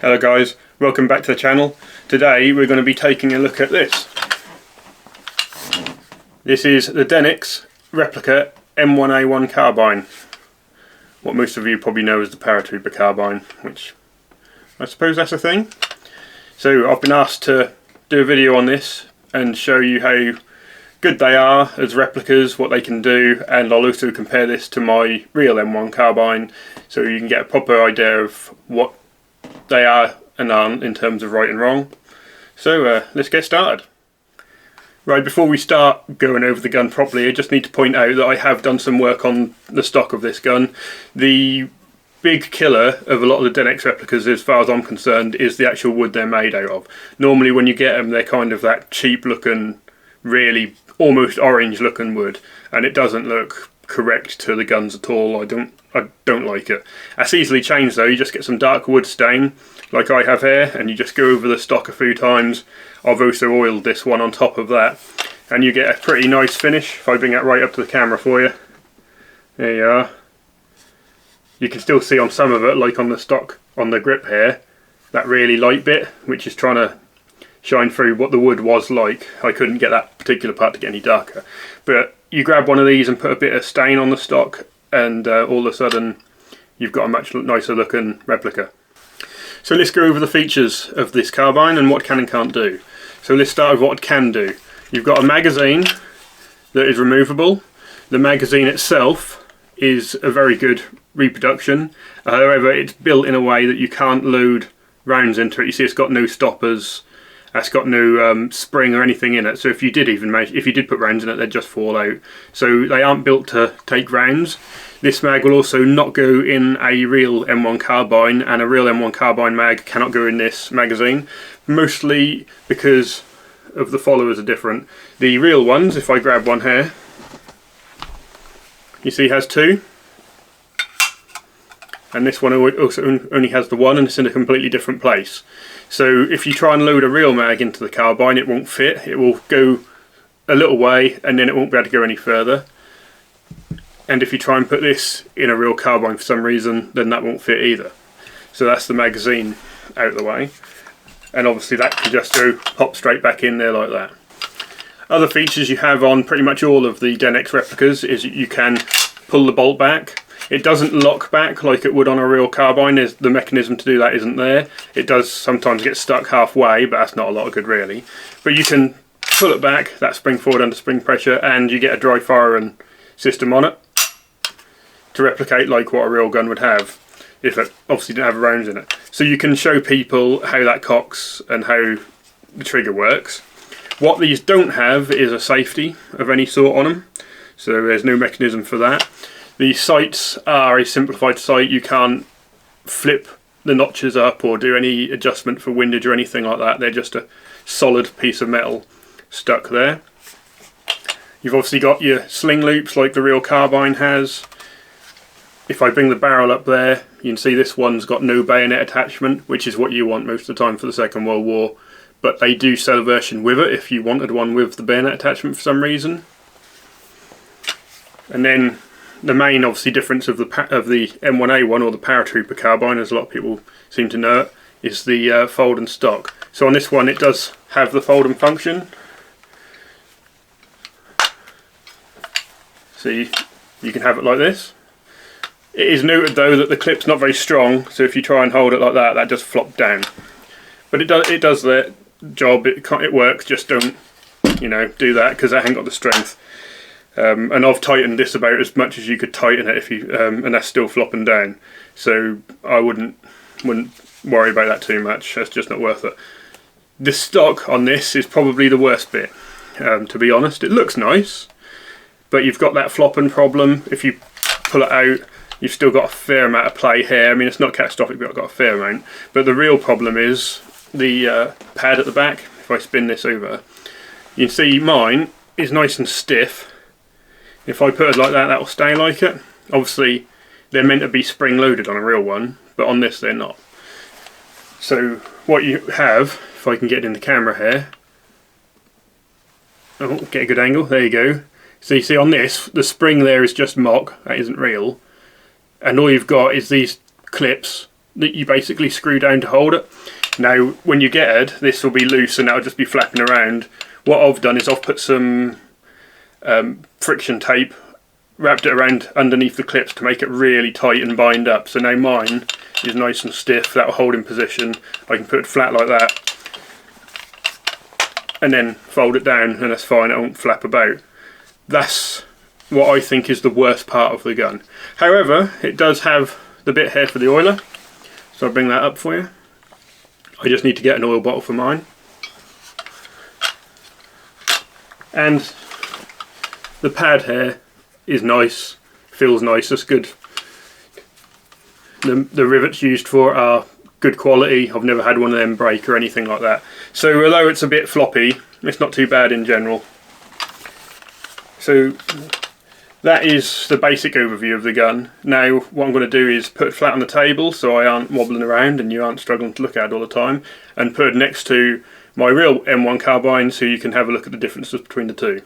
Hello guys, welcome back to the channel. Today we're going to be taking a look at this. This is the Denix replica M1A1 carbine. What most of you probably know as the paratrooper carbine, which I suppose that's a thing. So I've been asked to do a video on this and show you how good they are as replicas, what they can do, and I'll also compare this to my real M1 carbine so you can get a proper idea of what they are and aren't in terms of right and wrong. So let's get started. Right, before we start going over the gun properly, I just need to point out that I have done some work on the stock of this gun. The big killer of a lot of the Denix replicas, as far as I'm concerned, is the actual wood they're made out of. Normally when you get them, they're kind of that cheap looking, really almost orange looking wood, and it doesn't look correct to the guns at all. I don't like it. That's easily changed though. You just get some dark wood stain like I have here and you just go over the stock a few times. I've also oiled this one on top of that and you get a pretty nice finish. If I bring that right up to the camera for you, there you are. You can still see on some of it, like on the stock on the grip here, that really light bit which is trying to shine through what the wood was like. I couldn't get that particular part to get any darker, but you grab one of these and put a bit of stain on the stock and all of a sudden you've got a much nicer looking replica. So let's go over the features of this carbine and what it can and can't do. So let's start with what it can do. You've got a magazine that is removable. The magazine itself is a very good reproduction, however it's built in a way that you can't load rounds into it. You see it's got no stoppers. That's got no spring or anything in it, so if you did put rounds in it, they'd just fall out. So they aren't built to take rounds. This mag will also not go in a real M1 carbine, and a real M1 carbine mag cannot go in this magazine, mostly because of the followers are different. The real ones, if I grab one here, you see has two. And this one also only has the one, and it's in a completely different place. So if you try and load a real mag into the carbine, it won't fit. It will go a little way and then it won't be able to go any further. And if you try and put this in a real carbine for some reason, then that won't fit either. So that's the magazine out of the way. And obviously that can just go pop straight back in there like that. Other features you have on pretty much all of the Denix replicas is you can pull the bolt back. It doesn't lock back like it would on a real carbine. The mechanism to do that isn't there. It does sometimes get stuck halfway, but that's not a lot of good really. But you can pull it back, that spring forward under spring pressure, and you get a dry firing system on it to replicate like what a real gun would have if it obviously didn't have rounds in it. So you can show people how that cocks and how the trigger works. What these don't have is a safety of any sort on them, so there's no mechanism for that. The sights are a simplified sight. You can't flip the notches up or do any adjustment for windage or anything like that. They're just a solid piece of metal stuck there. You've obviously got your sling loops like the real carbine has. If I bring the barrel up there, you can see this one's got no bayonet attachment, which is what you want most of the time for the Second World War. But they do sell a version with it if you wanted one with the bayonet attachment for some reason. And then the main obviously difference of the M1A1 or the paratrooper carbine, as a lot of people seem to know it, is the fold and stock. So on this one it does have the fold and function. So you can have it like this. It is noted though that the clip's not very strong, so if you try and hold it like that, that just flop down. But it does the job. It works. Just don't do that because that ain't got the strength. And I've tightened this about as much as you could tighten it and that's still flopping down. So I wouldn't worry about that too much. That's just not worth it. The stock on this is probably the worst bit, to be honest. It looks nice, but you've got that flopping problem. If you pull it out, you've still got a fair amount of play here. I mean, it's not catastrophic, but I've got a fair amount. But the real problem is the pad at the back. If I spin this over, you can see mine is nice and stiff. If I put it like that, that will stay like it. Obviously, they're meant to be spring loaded on a real one, but on this they're not. So what you have, if I can get in the camera here, oh, get a good angle, there you go. So you see on this, the spring there is just mock, that isn't real. And all you've got is these clips that you basically screw down to hold it. Now when you get it, this will be loose and that'll just be flapping around. What I've done is I've put some friction tape, wrapped it around underneath the clips to make it really tight and bind up. So now mine is nice and stiff, that'll hold in position. I can put it flat like that and then fold it down and that's fine, it won't flap about. That's what I think is the worst part of the gun. However, it does have the bit here for the oiler, so I'll bring that up for you. I just need to get an oil bottle for mine. And the pad here is nice, feels nice, it's good. The rivets used for it are good quality. I've never had one of them break or anything like that. So although it's a bit floppy, it's not too bad in general. So that is the basic overview of the gun. Now what I'm going to do is put it flat on the table so I aren't wobbling around and you aren't struggling to look at it all the time, and put it next to my real M1 carbine so you can have a look at the differences between the two.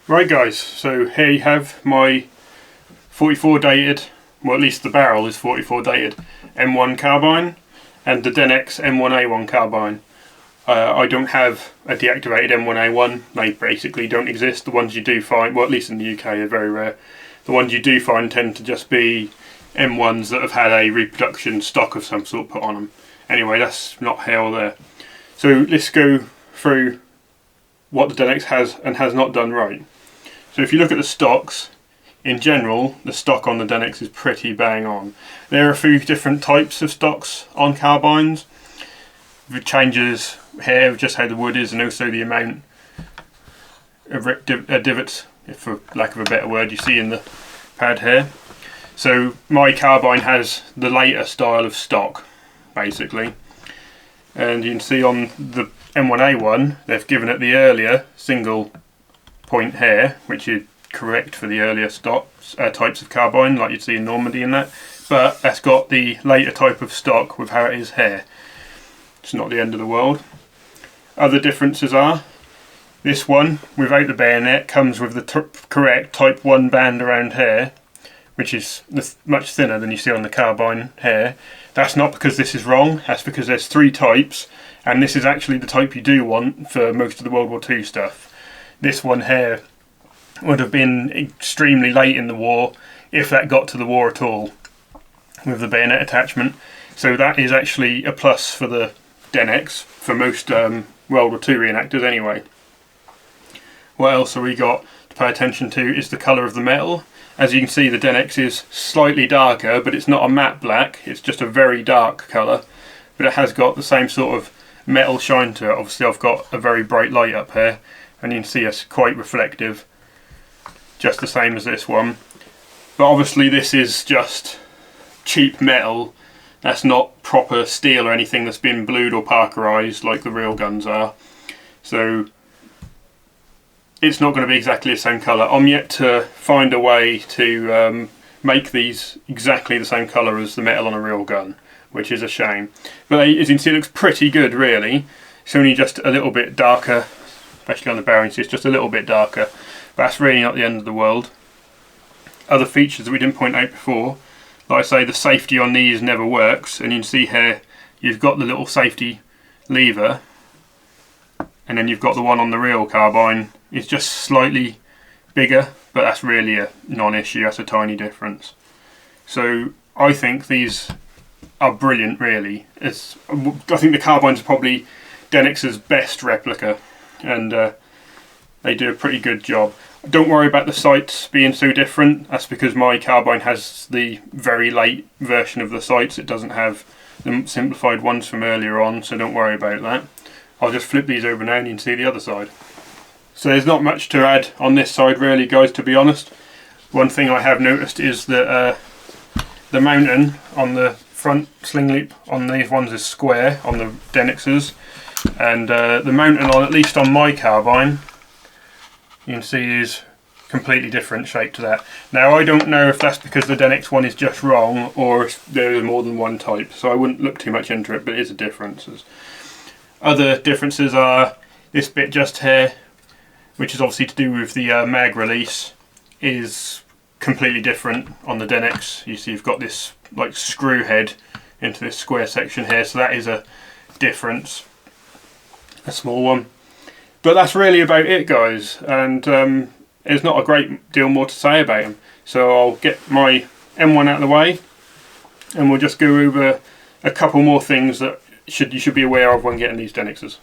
Right guys, so here you have my 44 dated, well at least the barrel is 44 dated M1 carbine and the Denix M1A1 carbine. I don't have a deactivated M1A1, they basically don't exist. The ones you do find, well at least in the UK, are very rare. The ones you do find tend to just be M1s that have had a reproduction stock of some sort put on them. Anyway, that's not here or there. So let's go through what the Denix has and has not done right. So if you look at the stocks, in general, the stock on the Denix is pretty bang on. There are a few different types of stocks on carbines. It changes here just how the wood is and also the amount of divots, for lack of a better word, you see in the pad here. So my carbine has the later style of stock, basically. And you can see on the M1A1, they've given it the earlier single point here, which is correct for the earlier stocks, types of carbine, like you'd see in Normandy and that. But that's got the later type of stock with how it is here. It's not the end of the world. Other differences are, this one without the bayonet comes with the correct type 1 band around here, which is much thinner than you see on the carbine here. That's not because this is wrong, that's because there's 3 types and this is actually the type you do want for most of the World War II stuff. This one here would have been extremely late in the war, if that got to the war at all, with the bayonet attachment. So that is actually a plus for the Denix, for most World War II reenactors anyway. What else have we got to pay attention to is the colour of the metal. As you can see, the Denix is slightly darker, but it's not a matte black, it's just a very dark colour. But it has got the same sort of metal shine to it. Obviously I've got a very bright light up here, and you can see it's quite reflective, just the same as this one. But obviously this is just cheap metal, that's not proper steel or anything that's been blued or parkerized like the real guns are. So it's not going to be exactly the same colour. I'm yet to find a way to make these exactly the same colour as the metal on a real gun, which is a shame. But as you can see, it looks pretty good really. It's only just a little bit darker, especially on the bearings, it's just a little bit darker. But that's really not the end of the world. Other features that we didn't point out before, like I say, the safety on these never works, and you can see here you've got the little safety lever, and then you've got the one on the real carbine. It's just slightly bigger, but that's really a non-issue, that's a tiny difference. So I think these are brilliant really. I think the carbines are probably Denix's best replica, and they do a pretty good job. Don't worry about the sights being so different, that's because my carbine has the very late version of the sights, it doesn't have the simplified ones from earlier on, so don't worry about that. I'll just flip these over now and you can see the other side. So there's not much to add on this side really guys, to be honest. One thing I have noticed is that the mounting on the front sling loop on these ones is square, on the Denix's, and the mounting on, at least on my carbine, you can see is completely different shape to that. Now I don't know if that's because the Denix one is just wrong or if there's more than one type, so I wouldn't look too much into it, but it is a difference. Other differences are this bit just here, which is obviously to do with the mag release, is completely different on the Denix. You see you've got this like screw head into this square section here, so that is a difference, a small one. But that's really about it, guys, and there's not a great deal more to say about them. So I'll get my M1 out of the way and we'll just go over a couple more things that you should be aware of when getting these Denixes.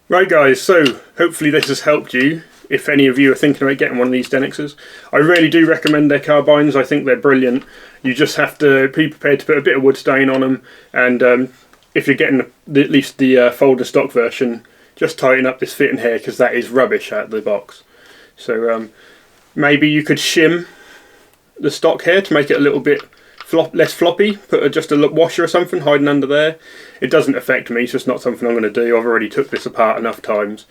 Right guys, so hopefully this has helped you if any of you are thinking about getting one of these Denixes. I really do recommend their carbines. I think they're brilliant. You just have to be prepared to put a bit of wood stain on them, and if you're getting at least the folder stock version, just tighten up this fitting here because that is rubbish out of the box. So maybe you could shim the stock here to make it a little bit less floppy, put just a washer or something hiding under there. It doesn't affect me, it's just not something I'm going to do. I've already took this apart enough times.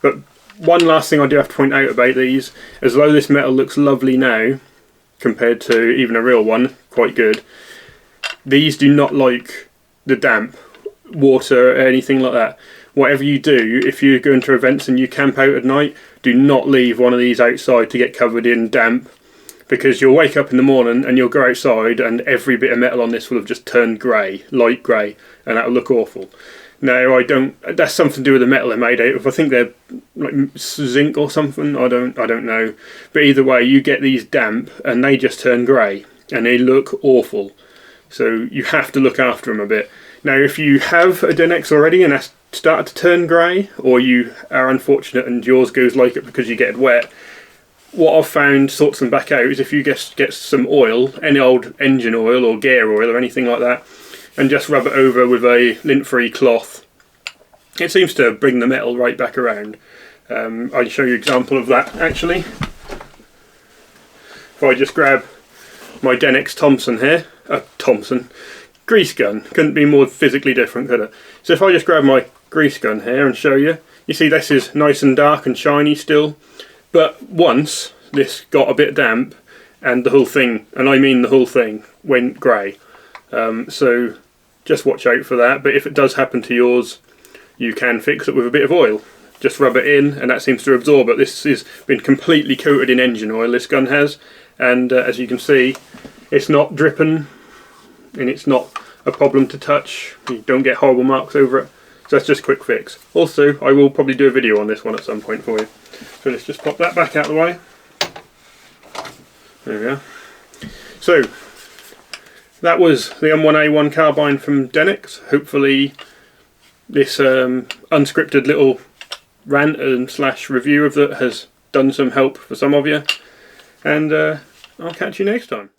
But one last thing I do have to point out about these, as though this metal looks lovely now compared to even a real one, quite good, these do not like the damp, water, or anything like that. Whatever you do, if you go into events and you camp out at night, do not leave one of these outside to get covered in damp, because you'll wake up in the morning and you'll go outside and every bit of metal on this will have just turned grey, light grey, and that'll look awful. Now that's something to do with the metal they're made out of. I think they're like zinc or something, I don't know. But either way, you get these damp and they just turn grey and they look awful. So you have to look after them a bit. Now if you have a Denix already and that's started to turn grey, or you are unfortunate and yours goes like it because you get wet, what I've found sorts them back out is if you just get some oil, any old engine oil or gear oil or anything like that, and just rub it over with a lint-free cloth, it seems to bring the metal right back around. I'll show you an example of that actually. If I just grab my Denix Thompson grease gun, couldn't be more physically different, could it? So if I just grab my grease gun here and show you, you see this is nice and dark and shiny still. But once this got a bit damp and the whole thing, and I mean the whole thing, went grey. So just watch out for that. But if it does happen to yours, you can fix it with a bit of oil. Just rub it in and that seems to absorb it. This has been completely coated in engine oil, this gun has. And as you can see, it's not dripping and it's not a problem to touch. You don't get horrible marks over it. So that's just a quick fix. Also, I will probably do a video on this one at some point for you. So let's just pop that back out of the way. There we go. So that was the M1A1 carbine from Denix. Hopefully this unscripted little rant and slash review of that has done some help for some of you. And I'll catch you next time.